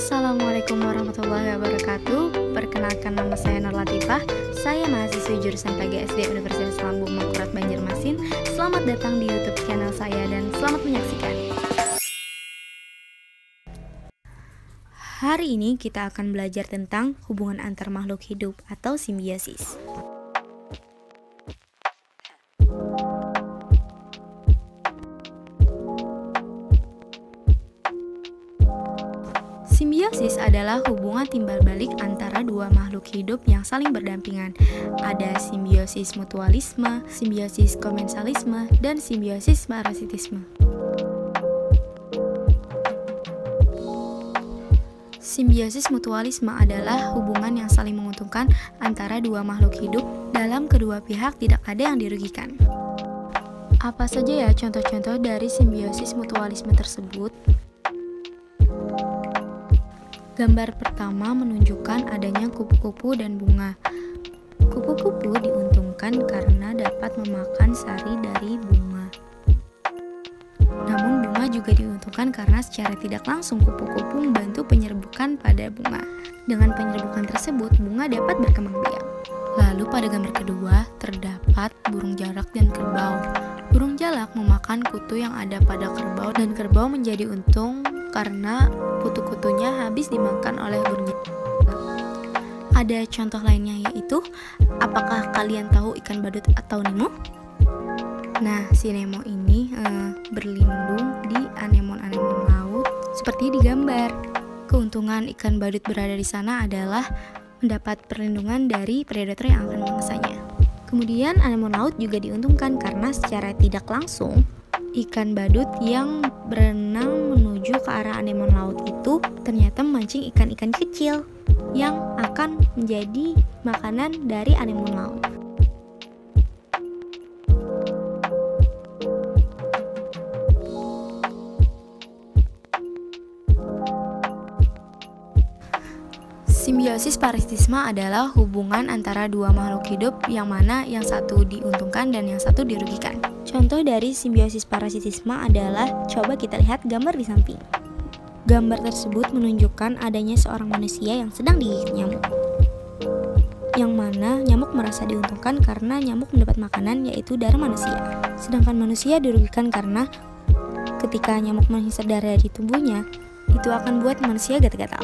Assalamualaikum warahmatullahi wabarakatuh. Perkenalkan, nama saya Nur Latifah. Saya mahasiswi jurusan PGSD Universitas Lambung Mangkurat Banjarmasin. Selamat datang di YouTube channel saya dan selamat menyaksikan. Hari ini kita akan belajar tentang hubungan antar makhluk hidup atau simbiosis. Simbiosis adalah hubungan timbal balik antara dua makhluk hidup yang saling berdampingan. Ada simbiosis mutualisme, simbiosis komensalisme, dan simbiosis parasitisme. Simbiosis mutualisme adalah hubungan yang saling menguntungkan antara dua makhluk hidup. Dalam kedua pihak tidak ada yang dirugikan. Apa saja ya contoh-contoh dari simbiosis mutualisme tersebut? Gambar pertama menunjukkan adanya kupu-kupu dan bunga. Kupu-kupu diuntungkan karena dapat memakan sari dari bunga. Namun bunga juga diuntungkan karena secara tidak langsung kupu-kupu membantu penyerbukan pada bunga. Dengan penyerbukan tersebut, bunga dapat berkembang biak. Lalu pada gambar kedua, terdapat burung jalak dan kerbau. Burung jalak memakan kutu yang ada pada kerbau dan kerbau menjadi untung karena kutu-kutunya habis dimakan oleh burung jalak. Ada contoh lainnya yaitu, apakah kalian tahu ikan badut atau Nemo? Nah, si Nemo ini berlindung di anemon-anemon laut seperti di gambar. Keuntungan ikan badut berada di sana adalah mendapat perlindungan dari predator yang akan mengangsanya. Kemudian anemon laut juga diuntungkan karena secara tidak langsung ikan badut yang berenang menuju ke arah anemon laut itu ternyata memancing ikan-ikan kecil yang akan menjadi makanan dari anemon laut. Simbiosis parasitisme adalah hubungan antara dua makhluk hidup yang mana yang satu diuntungkan dan yang satu dirugikan. Contoh dari simbiosis parasitisme adalah, coba kita lihat gambar di samping. Gambar tersebut menunjukkan adanya seorang manusia yang sedang digigit nyamuk. Yang mana nyamuk merasa diuntungkan karena nyamuk mendapat makanan yaitu darah manusia. Sedangkan manusia dirugikan karena ketika nyamuk menghisap darah di tubuhnya, itu akan buat manusia gatal-gatal.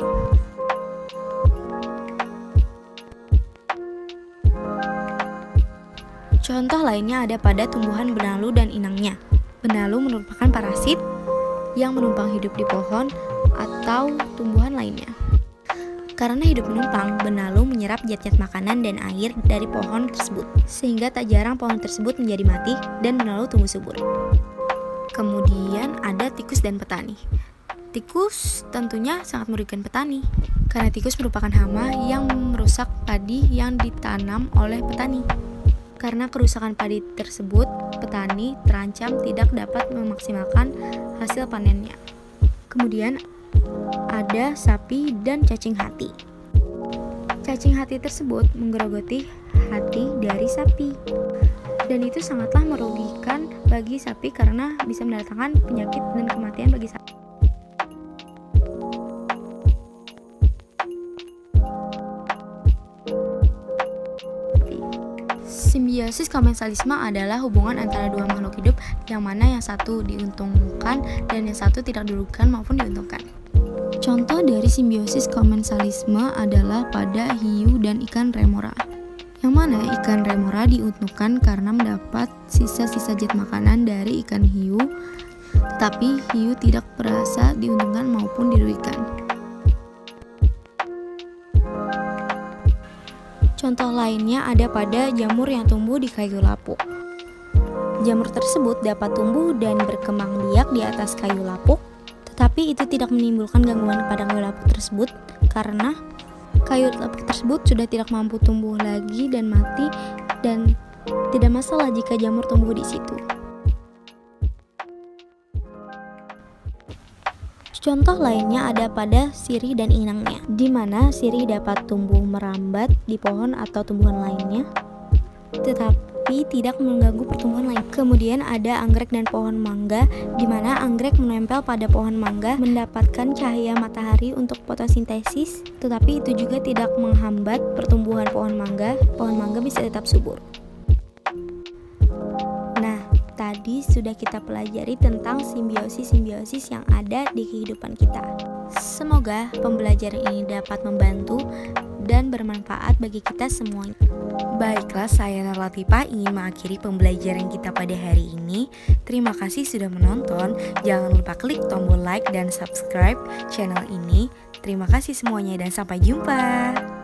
Contoh lainnya ada pada tumbuhan benalu dan inangnya. Benalu merupakan parasit yang menumpang hidup di pohon atau tumbuhan lainnya. Karena hidup menumpang, benalu menyerap zat-zat makanan dan air dari pohon tersebut, sehingga tak jarang pohon tersebut menjadi mati dan benalu tumbuh subur. Kemudian ada tikus dan petani. Tikus tentunya sangat merugikan petani, karena tikus merupakan hama yang merusak padi yang ditanam oleh petani. Karena kerusakan padi tersebut, petani terancam tidak dapat memaksimalkan hasil panennya. Kemudian ada sapi dan cacing hati. Cacing hati tersebut menggerogoti hati dari sapi. Dan itu sangatlah merugikan bagi sapi karena bisa mendatangkan penyakit dan kematian bagi sapi. Simbiosis komensalisme adalah hubungan antara dua makhluk hidup yang mana yang satu diuntungkan dan yang satu tidak dirugikan maupun diuntungkan. Contoh dari simbiosis komensalisme adalah pada hiu dan ikan remora. Yang mana ikan remora diuntungkan karena mendapat sisa-sisa zat makanan dari ikan hiu, tetapi hiu tidak merasa diuntungkan maupun dirugikan. Contoh lainnya ada pada jamur yang tumbuh di kayu lapuk. Jamur tersebut dapat tumbuh dan berkembang biak di atas kayu lapuk, tetapi itu tidak menimbulkan gangguan pada kayu lapuk tersebut karena kayu lapuk tersebut sudah tidak mampu tumbuh lagi dan mati, dan tidak masalah jika jamur tumbuh di situ. Contoh lainnya ada pada sirih dan inangnya, di mana sirih dapat tumbuh merambat di pohon atau tumbuhan lainnya, tetapi tidak mengganggu pertumbuhan lain. Kemudian ada anggrek dan pohon mangga, di mana anggrek menempel pada pohon mangga mendapatkan cahaya matahari untuk fotosintesis, tetapi itu juga tidak menghambat pertumbuhan pohon mangga. Pohon mangga bisa tetap subur. Nah, tadi sudah kita pelajari tentang simbiosis-simbiosis yang ada di kehidupan kita. Semoga pembelajaran ini dapat membantu dan bermanfaat bagi kita semuanya. Baiklah, saya Nur Latifah ingin mengakhiri pembelajaran kita pada hari ini. Terima kasih sudah menonton. Jangan lupa klik tombol like dan subscribe channel ini. Terima kasih semuanya dan sampai jumpa.